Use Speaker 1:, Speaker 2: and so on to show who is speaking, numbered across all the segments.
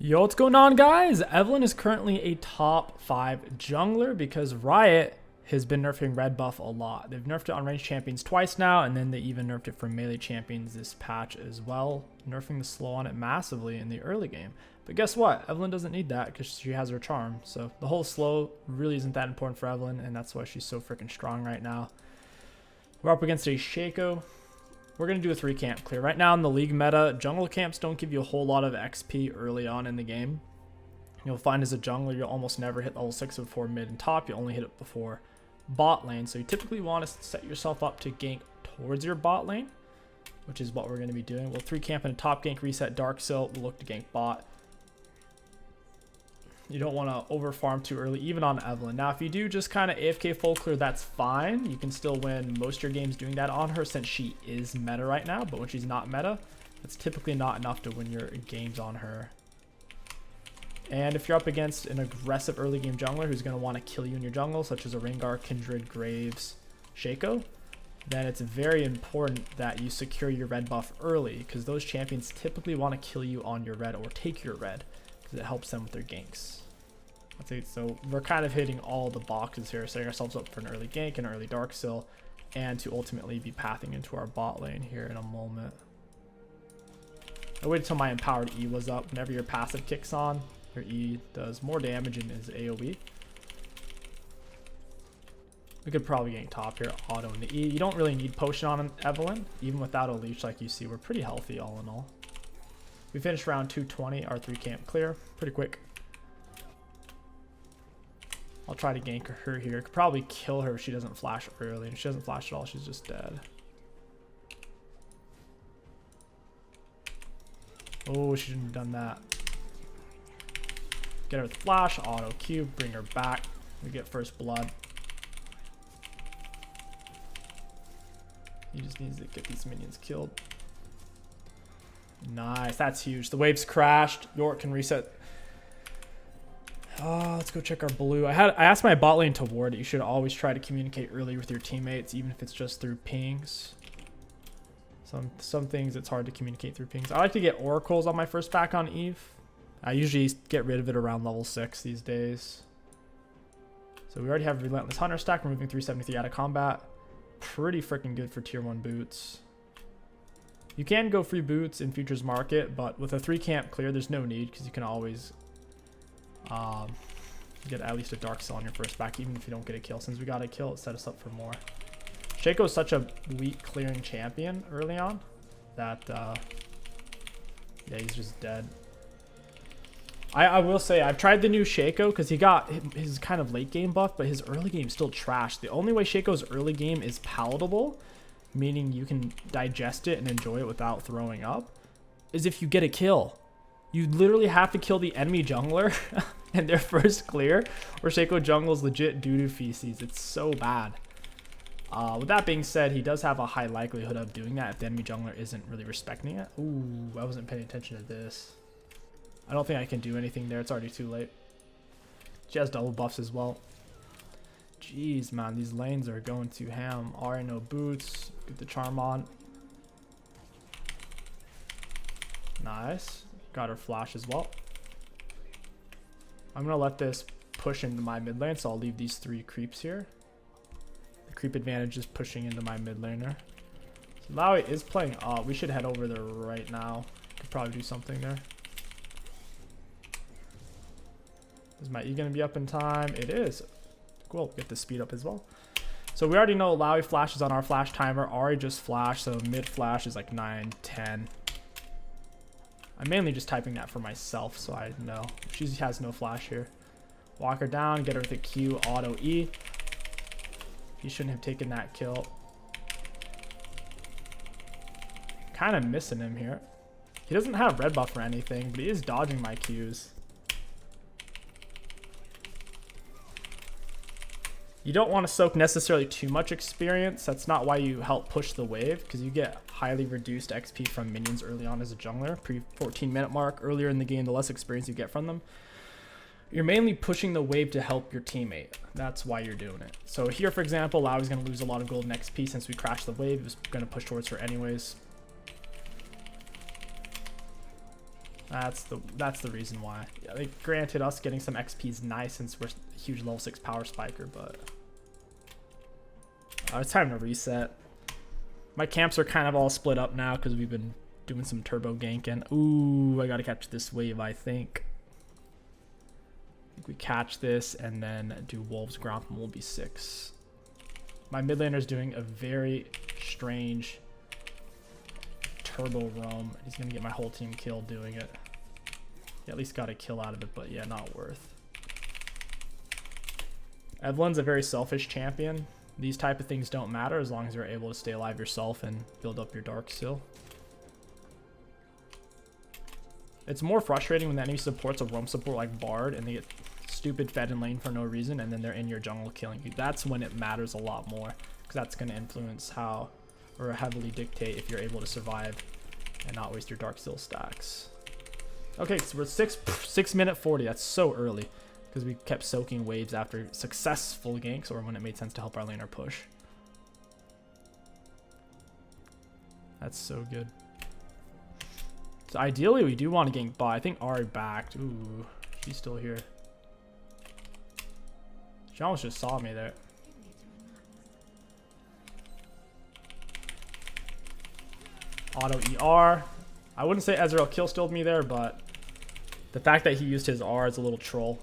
Speaker 1: Yo, what's going on, guys? Evelynn is currently a top 5 jungler because Riot has been nerfing red buff a lot. They've nerfed it on ranged champions twice now, and then they even nerfed it for melee champions this patch as well, nerfing the slow on it massively in the early game. But guess what? Evelynn doesn't need that because she has her charm. So the whole slow really isn't that important for Evelynn, and that's why she's so freaking strong right now. We're up against a shaco. We're going to do a 3 camp clear. Right now in the league meta, jungle camps don't give you a whole lot of XP early on in the game. You'll find as a jungler, you'll almost never hit level 6 before mid and top. You only hit it before bot lane. So you typically want to set yourself up to gank towards your bot lane, which is what we're going to be doing. We'll 3 camp in a top gank, reset Dark Silt. We'll look to gank bot. You don't want to over farm too early, even on Evelynn. Now, if you do just kind of AFK full clear, that's fine. You can still win most of your games doing that on her since she is meta right now. But when she's not meta, that's typically not enough to win your games on her. And if you're up against an aggressive early game jungler who's going to want to kill you in your jungle, such as a Rengar, Kindred, Graves, Shaco, then it's very important that you secure your red buff early because those champions typically want to kill you on your red or take your red, because it helps them with their ganks. So we're kind of hitting all the boxes here, setting ourselves up for an early gank, an early dark sill, and to ultimately be pathing into our bot lane here in a moment. I waited until my empowered E was up. Whenever your passive kicks on, your E does more damage and is AoE. We could probably gank top here, auto in the E. You don't really need potion on Evelynn, even without a leech like you see. We're pretty healthy all in all. We finished round 220, our 3 camp clear, pretty quick. I'll try to gank her here. Could probably kill her if she doesn't flash early. If she doesn't flash at all, she's just dead. Oh, she shouldn't have done that. Get her with flash, auto Q, bring her back. We get first blood. He just needs to get these minions killed. Nice, that's huge. The waves crashed. York can reset. Let's go check our blue. I asked my bot lane to ward it. You should always try to communicate early with your teammates, even if it's just through pings. Some things it's hard to communicate through pings. I like to get oracles on my first pack on Eve. I usually get rid of it around level 6 these days. So we already have Relentless Hunter stack, removing 373 out of combat. Pretty freaking good for tier 1 boots. You can go free boots in futures market, but with a 3 camp clear, there's no need because you can always get at least a dark cell on your first back, even if you don't get a kill. Since we got a kill, it set us up for more. Shaco is such a weak clearing champion early on that yeah, he's just dead. I will say I've tried the new Shaco because he got his kind of late game buff, but his early game still trash. The only way Shaco's early game is palatable, meaning you can digest it and enjoy it without throwing up, is if you get a kill. You literally have to kill the enemy jungler in their first clear, or Shaco jungle's legit doo-doo feces. It's so bad. With that being said, he does have a high likelihood of doing that if the enemy jungler isn't really respecting it. Ooh, I wasn't paying attention to this. I don't think I can do anything there. It's already too late. She has double buffs as well. Jeez, man, these lanes are going to ham. Ari no boots. Get the charm on. Nice. Got her flash as well. I'm going to let this push into my mid lane, so I'll leave these 3 creeps here. The creep advantage is pushing into my mid laner. So Lowy is playing up. We should head over there right now. Could probably do something there. Is my E going to be up in time? It is. Cool. Get the speed up as well. So we already know Lowy flashes on our flash timer. Ari just flashed, so mid flash is like 9, 10. I'm mainly just typing that for myself, so I know. She has no flash here. Walk her down, get her with a Q, auto E. He shouldn't have taken that kill. Kind of missing him here. He doesn't have red buff or anything, but he is dodging my Qs. You don't want to soak necessarily too much experience. That's not why you help push the wave, because you get highly reduced XP from minions early on as a jungler. Pre 14-minute mark, earlier in the game, the less experience you get from them. You're mainly pushing the wave to help your teammate. That's why you're doing it. So here, for example, Lowy's going to lose a lot of golden XP since we crashed the wave. It was going to push towards her anyways. That's the reason why. Yeah, like, granted, us getting some XP is nice since we're a huge level 6 power spiker, but it's time to reset. My camps are kind of all split up now because we've been doing some turbo ganking. Ooh, I gotta catch this wave, I think. We catch this and then do Wolves Gromp and we'll be 6. My mid laner is doing a very strange turbo roam. He's gonna get my whole team killed doing it. He at least got a kill out of it, but yeah, not worth. Evelynn's a very selfish champion. These type of things don't matter as long as you're able to stay alive yourself and build up your dark still. It's more frustrating when the enemy supports a roam support like Bard and they get stupid fed in lane for no reason and then they're in your jungle killing you. That's when it matters a lot more because that's going to influence how, or heavily dictate if you're able to survive and not waste your dark still stacks. Okay, so we're 6 minute 40. That's so early because we kept soaking waves after successful ganks or when it made sense to help our laner push. That's so good. So ideally we do want to gank bot. I think Ari backed. Ooh, she's still here. She almost just saw me there. Auto ER. I wouldn't say Ezreal kill stilled me there, but the fact that he used his R is a little troll.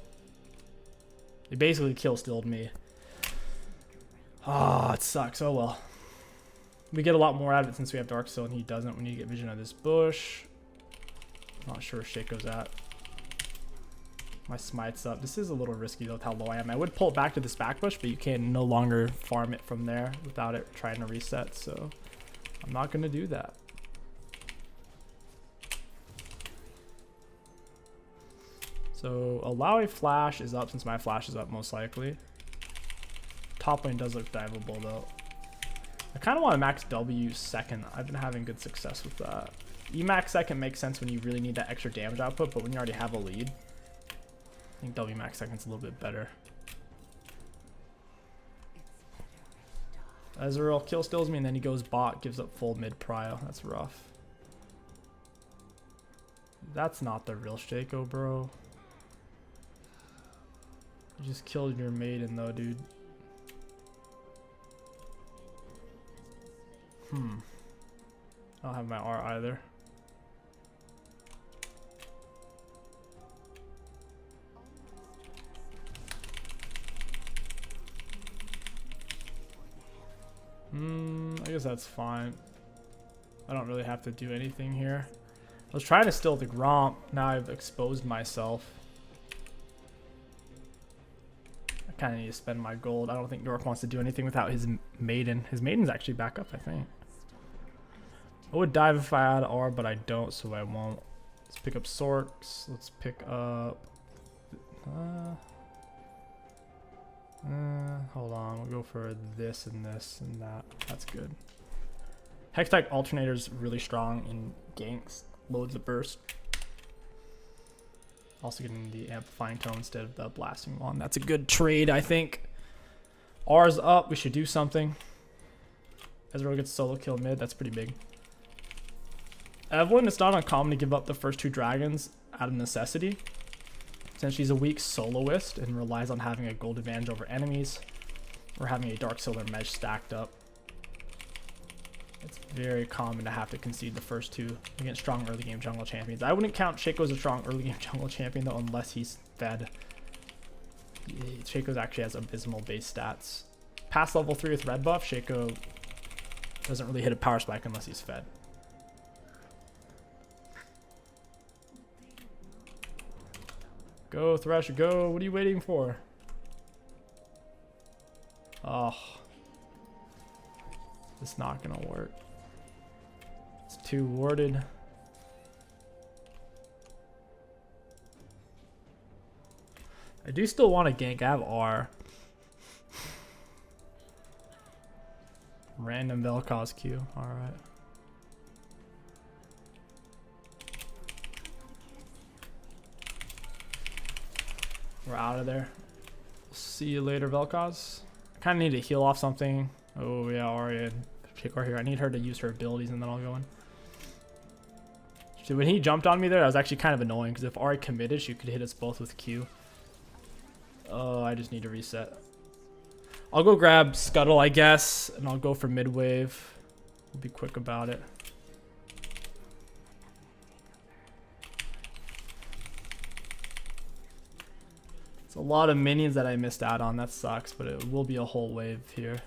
Speaker 1: He basically kill stilled me. Ah, oh, it sucks. Oh well. We get a lot more out of it since we have Dark Still and he doesn't. We need to get vision of this bush. Not sure where Shaco's at. My smite's up. This is a little risky though with how low I am. I would pull it back to this back bush, but you can no longer farm it from there without it trying to reset. So I'm not going to do that. So allow a flash is up since my flash is up most likely. Top lane does look diveable though. I kind of want to max W second. I've been having good success with that. Emax second makes sense when you really need that extra damage output, but when you already have a lead, I think W max second's a little bit better. Ezreal kill stills me and then he goes bot, gives up full mid prio. That's rough. That's not the real Shaco, bro. You just killed your maiden though, dude. I don't have my R either. I guess that's fine. I don't really have to do anything here. I was trying to steal the Gromp. Now I've exposed myself. I kind of need to spend my gold. I don't think York wants to do anything without his maiden. His maiden's actually back up, I think. I would dive if I had R, but I don't, so I won't. Let's pick up Sorks. Let's pick up... hold on, we'll go for this and this and that. That's good. Hextech Alternator's really strong in ganks. Loads of burst. Also getting the amplifying tone instead of the blasting one. That's a good trade, I think. R's up. We should do something. Ezreal gets solo kill mid. That's pretty big. Evelynn, it's not uncommon to give up the first 2 dragons out of necessity, since she's a weak soloist and relies on having a gold advantage over enemies or having a dark silver mesh stacked up. It's very common to have to concede the first 2 against strong early game jungle champions. I wouldn't count Shaco as a strong early game jungle champion though unless he's fed. Shaco actually has abysmal base stats. Past level 3 with red buff, Shaco doesn't really hit a power spike unless he's fed. Go, Thresh, go. What are you waiting for? Oh. It's not gonna work. It's too warded. I do still want to gank. I have R. Random Vel'Koz Q. Alright. We're out of there. See you later, Vel'Koz. I kind of need to heal off something. Oh yeah, Arya and Shaco are here. I need her to use her abilities and then I'll go in. So when he jumped on me there, that was actually kind of annoying because if Ari committed, she could hit us both with Q. Oh, I just need to reset. I'll go grab Scuttle, I guess, and I'll go for mid-wave. We'll be quick about it. It's a lot of minions that I missed out on. That sucks, but it will be a whole wave here.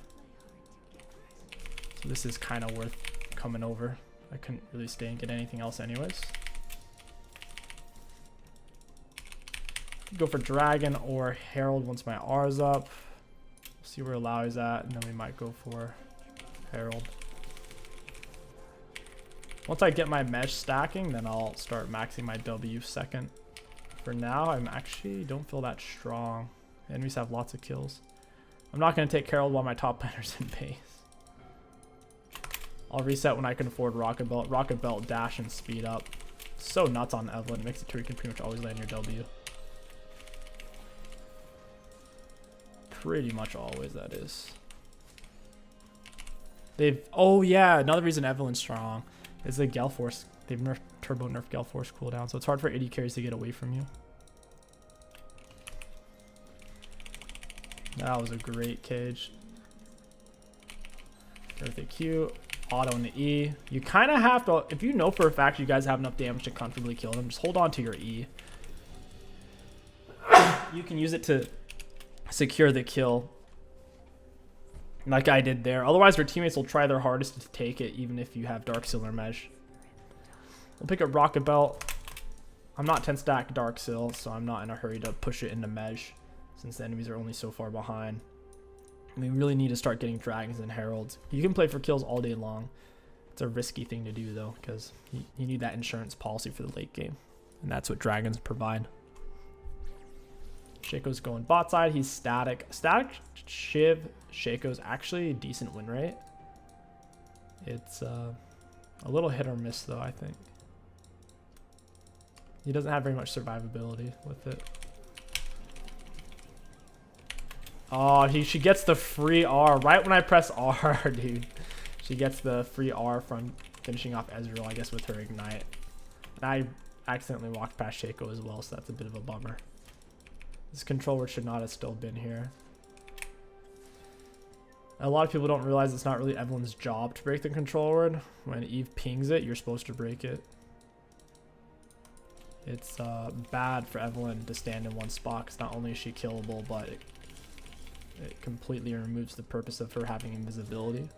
Speaker 1: So this is kind of worth coming over. I couldn't really stay and get anything else anyways. Go for Dragon or Herald once my R's up. See where Lowry's at, and then we might go for Herald. Once I get my mesh stacking, then I'll start maxing my W second. For now, I'm actually don't feel that strong. Enemies have lots of kills. I'm not going to take Herald while my top laner's in base. I'll reset when I can afford Rocket Belt. Rocket Belt, dash, and speed up. So nuts on Evelynn. It makes it to where you can pretty much always land your W. Pretty much always, that is. Oh yeah, another reason Evelynn's strong is the Gale Force. They've turbo nerfed Gale Force cooldown, so it's hard for AD carries to get away from you. That was a great cage. Perfect Q, auto into E. You kind of have to, if you know for a fact you guys have enough damage to comfortably kill them, just hold on to your E. You can use it to secure the kill like I did there. Otherwise, your teammates will try their hardest to take it, even if you have Dark Seal or Mesh. We'll pick up Rocket Belt. I'm not 10 stack Dark Seal, so I'm not in a hurry to push it into Mesh, since the enemies are only so far behind. We really need to start getting Dragons and Heralds. You can play for kills all day long. It's a risky thing to do, though, because you need that insurance policy for the late game, and that's what Dragons provide. Shaco's going bot side. He's static. Static Shiv Shaco's actually a decent win rate. It's a little hit or miss, though, I think. He doesn't have very much survivability with it. Oh, she gets the free R right when I press R, dude. She gets the free R from finishing off Ezreal, I guess, with her Ignite. And I accidentally walked past Shaco as well, so that's a bit of a bummer. This controller should not have still been here. A lot of people don't realize it's not really Evelynn's job to break the control word. When Eve pings it, you're supposed to break it. It's bad for Evelynn to stand in one spot, because not only is she killable, but it completely removes the purpose of her having invisibility.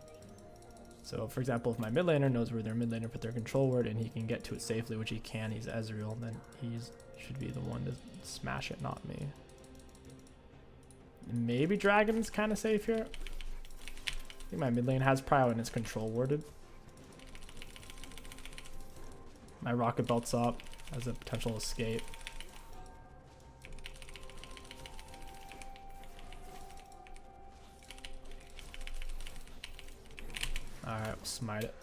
Speaker 1: So, for example, if my mid laner knows where their mid laner put their control word and he can get to it safely, which he can, he's Ezreal, then he should be the one to smash it, not me. Maybe Dragon's kind of safe here. I think my mid lane has prio and it's control worded. My Rocket Belt's up as a potential escape. Alright, we'll smite it.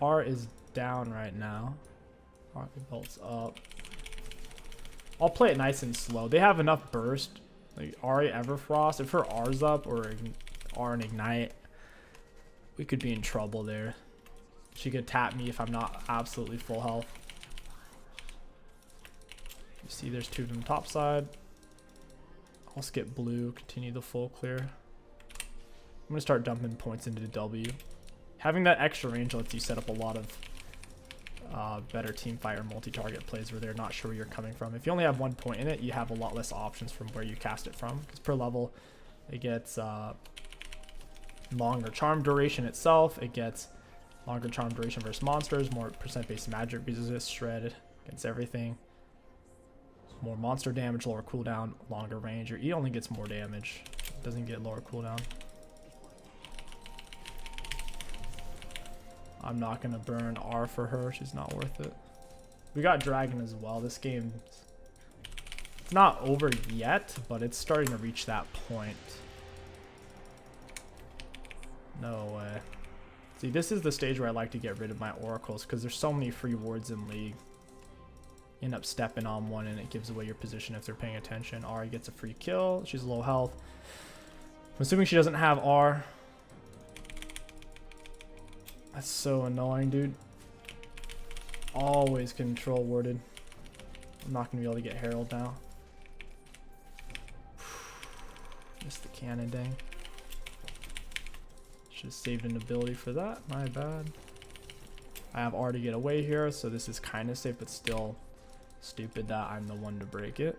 Speaker 1: R is down right now. Rocket Belt's up. I'll play it nice and slow. They have enough burst. Like Ari Everfrost, if her R's up or R and Ignite, we could be in trouble there. She could tap me if I'm not absolutely full health. You see there's two of them top side. I'll skip blue, continue the full clear. I'm going to start dumping points into the W. Having that extra range lets you set up a lot of better team fight or multi-target plays where they're not sure where you're coming from. If you only have 1 point in it, you have a lot less options from where you cast it from, because per level it gets longer charm duration itself, it gets longer charm duration versus monsters, more percent based magic resist, shred against everything, more monster damage, lower cooldown, longer range. Your E only gets more damage, it doesn't get lower cooldown. I'm not going to burn R for her. She's not worth it. We got Dragon as well. This game, it's not over yet, but it's starting to reach that point. No way. See, this is the stage where I like to get rid of my oracles, because there's so many free wards in League. You end up stepping on one and it gives away your position if they're paying attention. Ari gets a free kill. She's low health. I'm assuming she doesn't have R. That's so annoying, dude. always control warded. I'm not going to be able to get Herald now. Missed the cannon, dang. Should have saved an ability for that. My bad. I have R to get away here, so this is kind of safe, but still stupid that I'm the one to break it.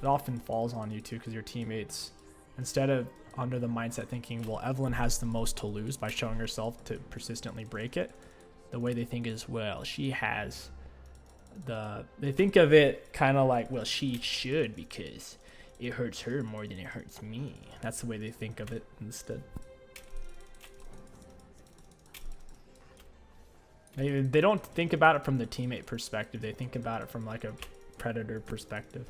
Speaker 1: It often falls on you too, because your teammates, instead of under the mindset thinking, well, Evelynn has the most to lose by showing herself to persistently break it, the way they think is, well, she has they think of it kind of like, well, she should because it hurts her more than it hurts me. That's the way they think of it instead. They don't think about it from the teammate perspective. They think about it from like a predator perspective.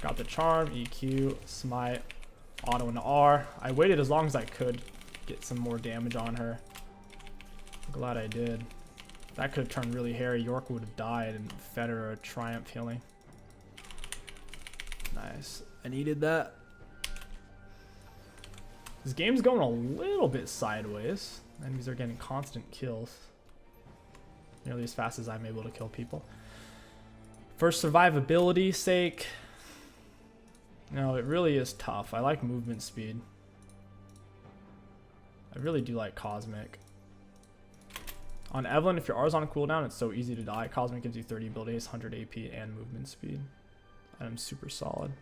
Speaker 1: Got the charm, EQ, smite, auto into R. I waited as long as I could get some more damage on her. I'm glad I did. That could have turned really hairy. York would have died and Federer a triumph healing. Nice. I needed that. This game's going a little bit sideways. Enemies are getting constant kills. Nearly as fast as I'm able to kill people. For survivability's sake, no, it really is tough. I like movement speed. I really do like Cosmic. On Evelynn, if your R's on cooldown, it's so easy to die. Cosmic gives you 30 ability haste, 100 AP, and movement speed. I'm super solid.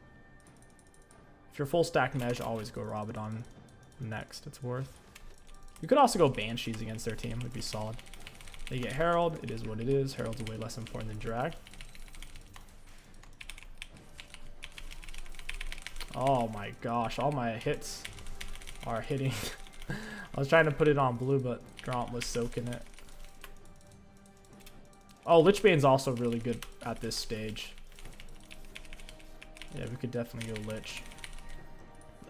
Speaker 1: If you're full stack Mej, always go Rabadon next. It's worth. You could also go Banshees against their team. Would be solid. They get Herald. It is what it is. Herald's way less important than Drag. Oh my gosh, all my hits are hitting. I was trying to put it on blue, but Gromp was soaking it. Oh, Lichbane's also really good at this stage. Yeah, we could definitely go Lich.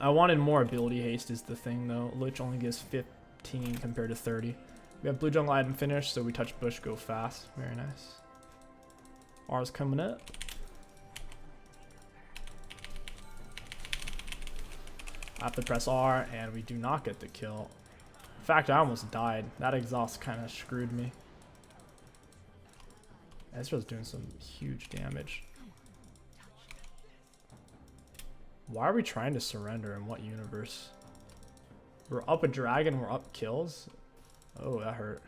Speaker 1: I wanted more ability haste is the thing though. Lich only gives 15 compared to 30. We have blue jungle item finished, so we touch bush, go fast. Very nice. R's coming up. I have to press R, and we do not get the kill. In fact, I almost died. That exhaust kind of screwed me. Ezra's doing some huge damage. Why are we trying to surrender? In what universe? We're up a dragon, we're up kills? Oh, that hurt.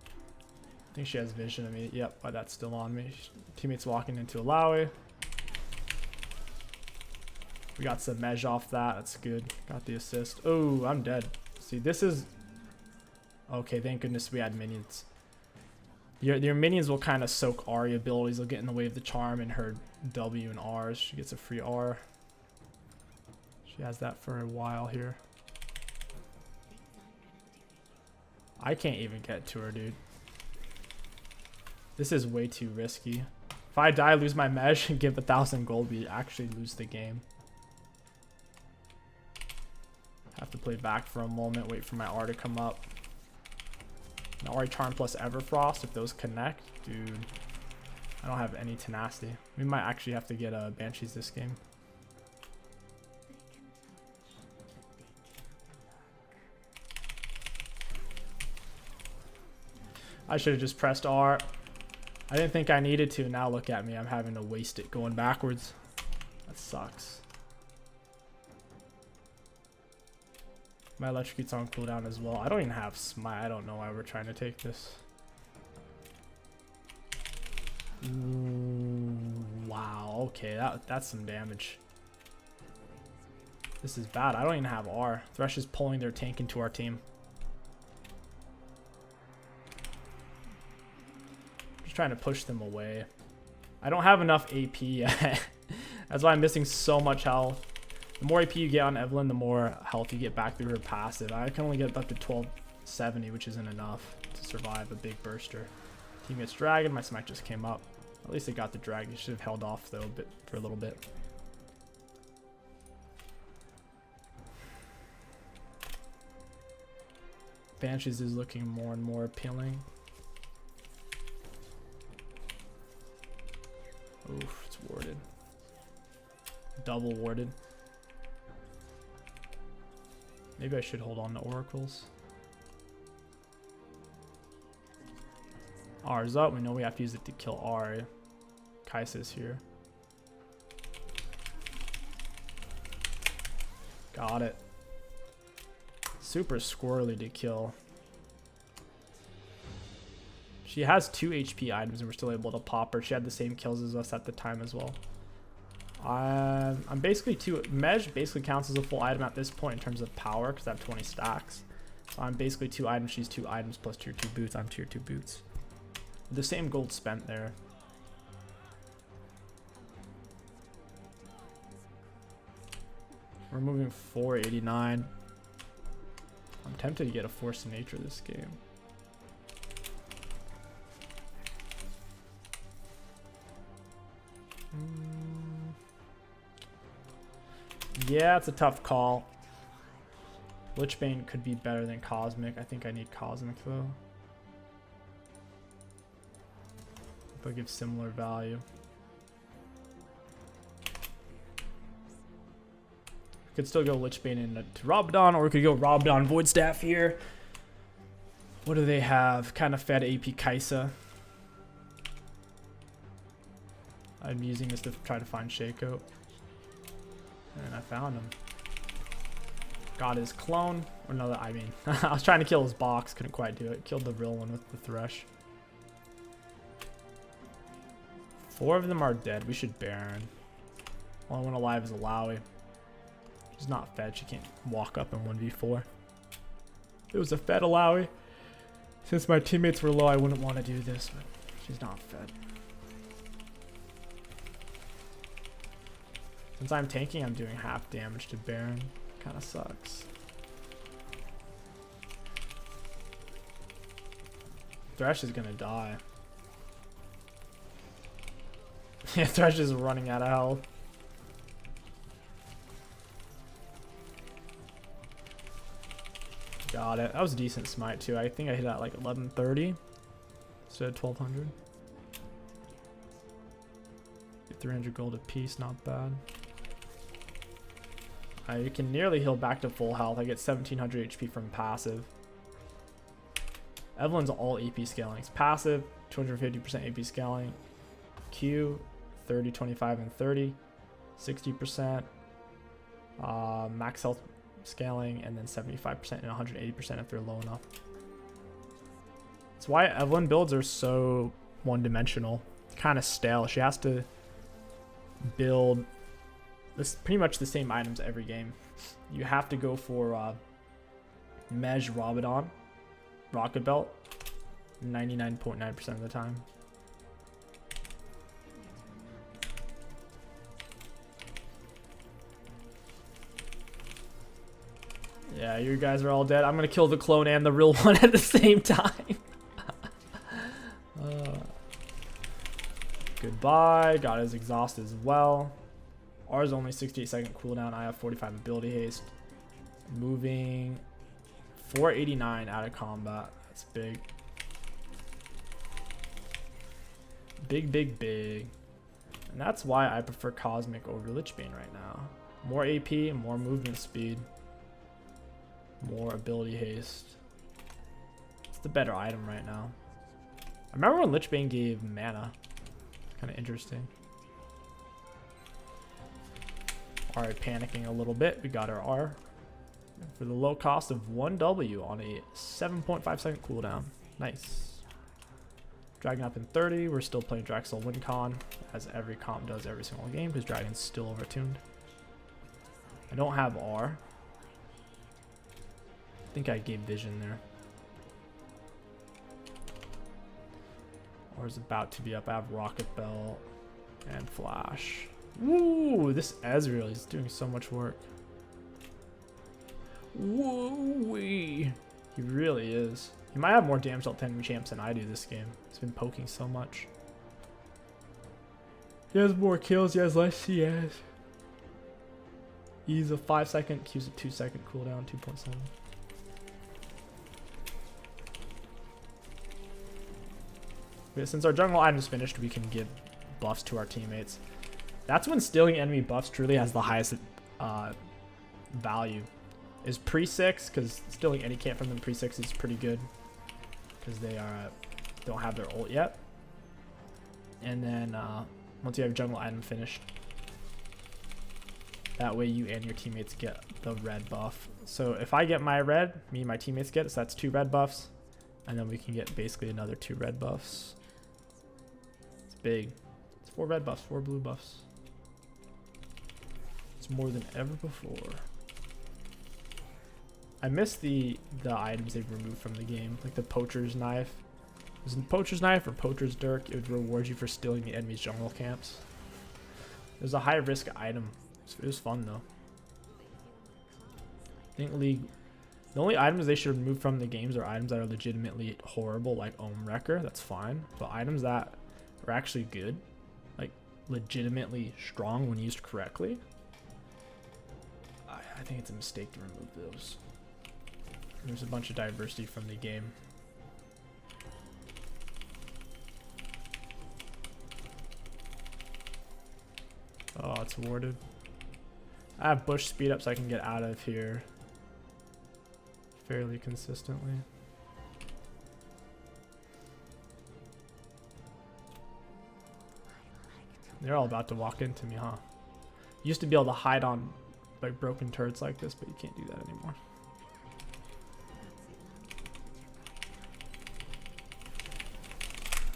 Speaker 1: I think she has vision of me. Yep, but that's still on me. Teammates walking into a Lowy. We got some Mej off that. That's good. Got the assist. Oh, I'm dead. See, this is... Okay, thank goodness we had minions. Your minions will kind of soak Ahri abilities. They'll get in the way of the charm and her W and R's. She gets a free R. She has that for a while here. I can't even get to her, dude. This is way too risky. If I die, lose my Mej, and give 1,000 gold, we actually lose the game. Have to play back for a moment, wait for my R to come up. Now Ahri Charm plus Everfrost, if those connect, dude, I don't have any tenacity. We might actually have to get Banshees this game. I should have just pressed R. I didn't think I needed to. Now look at me. I'm having to waste it going backwards. That sucks. My electrocute's on cooldown as well. I don't even have smite. I don't know why we're trying to take this. Ooh, wow. Okay, that's some damage. This is bad. I don't even have R. Thresh is pulling their tank into our team. Just trying to push them away. I don't have enough AP yet. That's why I'm missing so much health. The more AP you get on Evelynn, the more health you get back through her passive. I can only get up to 1270, which isn't enough to survive a big burster. Team gets dragon. My smite just came up. At least it got the dragon. Should have held off though for a little bit. Banshees is looking more and more appealing. Oof, it's warded. double warded. Maybe I should hold on to oracles. R's up. We know we have to use it to kill R. Kai'Sa's here. Got it. Super squirrely to kill. She has 2 HP items and we're still able to pop her. She had the same kills as us at the time as well. I'm basically Mej basically counts as a full item at this point in terms of power because I have 20 stacks. So I'm basically 2 items. She's 2 items plus tier 2 boots. I'm tier 2 boots. The same gold spent there. We're moving 489. I'm tempted to get a Force of Nature this game. Yeah, it's a tough call. Lichbane could be better than Cosmic. I think I need Cosmic though. They'll give similar value. Could still go Lichbane into Rabadon, or we could go Rabadon Void Staff here. What do they have? Kind of fed AP Kai'Sa. I'm using this to try to find shaco. And I found him. Got his clone. Or no, I mean, I was trying to kill his box. Couldn't quite do it. Killed the real one with the Thresh. 4 of them are dead. We should Baron. Only one alive is Alawi. She's not fed. She can't walk up in 1v4. If it was a fed Alawi. Since my teammates were low, I wouldn't want to do this, but she's not fed. Since I'm tanking, I'm doing half damage to Baron. Kind of sucks. Thresh is gonna die. Yeah, Thresh is running out of health. Got it. That was a decent smite too. I think I hit at like 1130 instead of 1200. 300 gold a piece, not bad. You can nearly heal back to full health. I get 1700 HP from passive. Evelynn's all AP scaling. It's passive, 250% AP scaling. Q, 30, 25, and 30. 60%. Max health scaling, and then 75% and 180% if they're low enough. That's why Evelynn builds are so one-dimensional. Kind of stale. She has to build this pretty much the same items every game. You have to go for Mej Rabadon, Rocket Belt, 99.9% of the time. Yeah, you guys are all dead. I'm gonna kill the clone and the real one at the same time. Goodbye. Got his exhaust as well. Ours only 68-second cooldown. I have 45 ability haste. Moving 489 out of combat. That's big. Big, big, big. And that's why I prefer Cosmic over Lichbane right now. More AP, more movement speed. More ability haste. It's the better item right now. I remember when Lichbane gave mana. Kind of interesting. Alright, panicking a little bit. We got our R. For the low cost of 1W on a 7.5 second cooldown. Nice. Dragon up in 30. We're still playing Draxel WinCon, as every comp does every single game, because Dragon's still overtuned. I don't have R. I think I gave Vision there. R's about to be up. I have Rocket Belt and Flash. Woo! This Ezreal is doing so much work. Woo-wee! He really is. He might have more damage dealt 10 champs than I do this game. He's been poking so much. He has more kills, he has less CS. He's a 5-second, Q's a 2-second cooldown, 2.7. Since our jungle item is finished, we can give buffs to our teammates. That's when stealing enemy buffs truly has the highest value. Is pre-6, because stealing any camp from them pre-6 is pretty good. Because they don't have their ult yet. And then once you have jungle item finished, that way you and your teammates get the red buff. So if I get my red, me and my teammates get it, so that's 2 red buffs. And then we can get basically another 2 red buffs. It's big. It's 4 red buffs, 4 blue buffs. It's more than ever before. I miss the items they've removed from the game, like the poacher's knife. Was it poacher's knife or poacher's dirk? It would reward you for stealing the enemy's jungle camps. It was a high risk item. It was fun though. I think League, the only items they should remove from the games are items that are legitimately horrible, like Ohm Wrecker. That's fine, but items that are actually good, like legitimately strong when used correctly, I think it's a mistake to remove those. There's a bunch of diversity from the game. Oh, it's warded. I have bush speed up so I can get out of here fairly consistently. They're all about to walk into me, huh? Used to be able to hide on like broken turrets like this, but you can't do that anymore.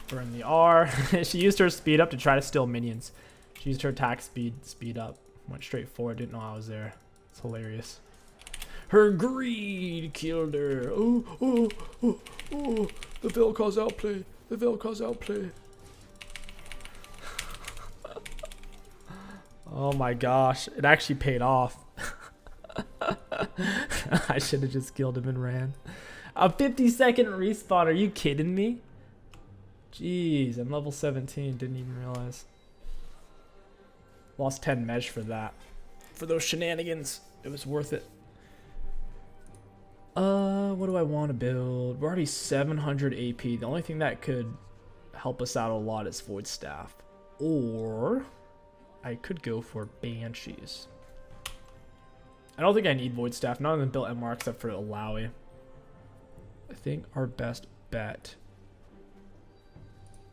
Speaker 1: Burn the R. She used her speed up to try to steal minions. She used her attack speed up. Went straight forward, didn't know I was there. It's hilarious. Her greed killed her. Oh, oh, oh, oh. The Vel'Koz outplay. The Vel'Koz outplay. Oh my gosh. It actually paid off. I should have just killed him and ran. A 50-second respawn. Are you kidding me? Jeez, I'm level 17. Didn't even realize. Lost 10 mesh for that. For those shenanigans. It was worth it. What do I want to build? We're already 700 AP. The only thing that could help us out a lot is Void Staff. Or I could go for Banshees. I don't think I need Void Staff. None of them built MR except for Alawi. I think our best bet.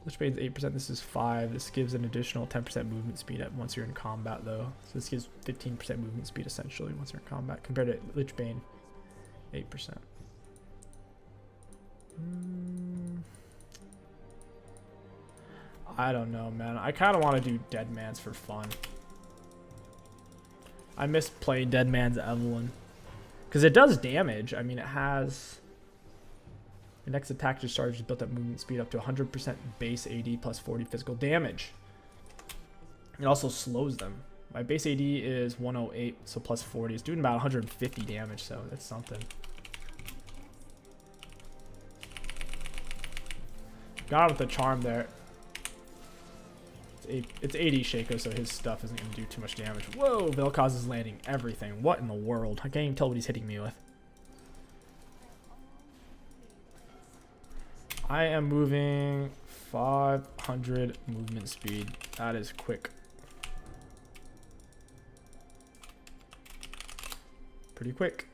Speaker 1: Lich Bane's 8%. This is 5. This gives an additional 10% movement speed once you're in combat, though. So this gives 15% movement speed essentially once you're in combat, compared to Lich Bane, 8%. I don't know, man. I kind of want to do Dead Man's for fun. I miss playing Dead Man's Evelynn. Because it does damage. I mean, it has... The next attack discharge built up movement speed up to 100% base AD plus 40 physical damage. It also slows them. My base AD is 108, so plus 40. It's doing about 150 damage, so that's something. Got him with the charm there. It's 80 shaco, so his stuff isn't going to do too much damage. Whoa, Vel'Koz is landing everything. What in the world? I can't even tell what he's hitting me with. I am moving 500 movement speed. That is quick. Pretty quick.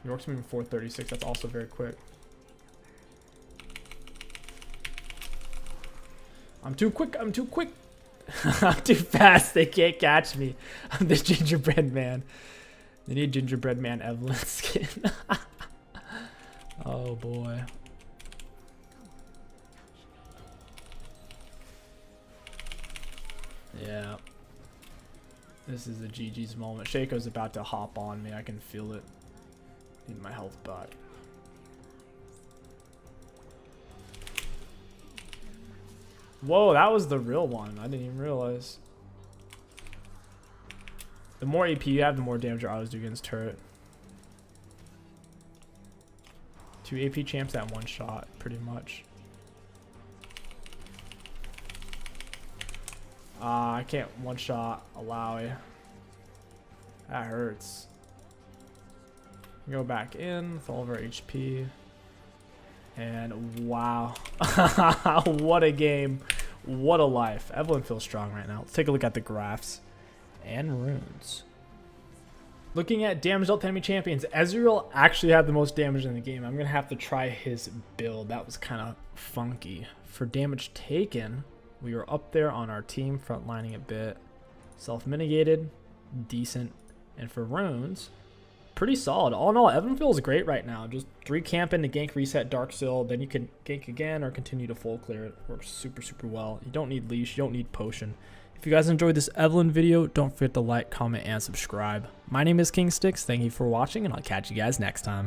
Speaker 1: York's moving 436. That's also very quick. I'm too quick. I'm too quick. I'm too fast. They can't catch me. I'm the gingerbread man. They need gingerbread man Evelynn skin. Oh boy. Yeah. This is a GG's moment. Shaco's about to hop on me. I can feel it. Need my health back. Whoa, that was the real one. I didn't even realize. The more AP you have, the more damage your autos do against turret. 2 AP champs at one shot, pretty much. I can't one shot Alawi. That hurts. Go back in with all of our HP. And wow. What a game. What a life. Evelynn feels strong right now. Let's take a look at the graphs and runes. Looking at damage dealt to enemy champions, Ezreal actually had the most damage in the game. I'm going to have to try his build. That was kind of funky. For damage taken, we were up there on our team, frontlining a bit. Self-mitigated, decent. And for runes, pretty solid. All in all, Evelynn feels great right now. Just 3 camp into gank, reset, dark seal. Then you can gank again or continue to full clear. It works super, super well. You don't need leash. You don't need potion. If you guys enjoyed this Evelynn video, don't forget to like, comment, and subscribe. My name is King Sticks. Thank you for watching, and I'll catch you guys next time.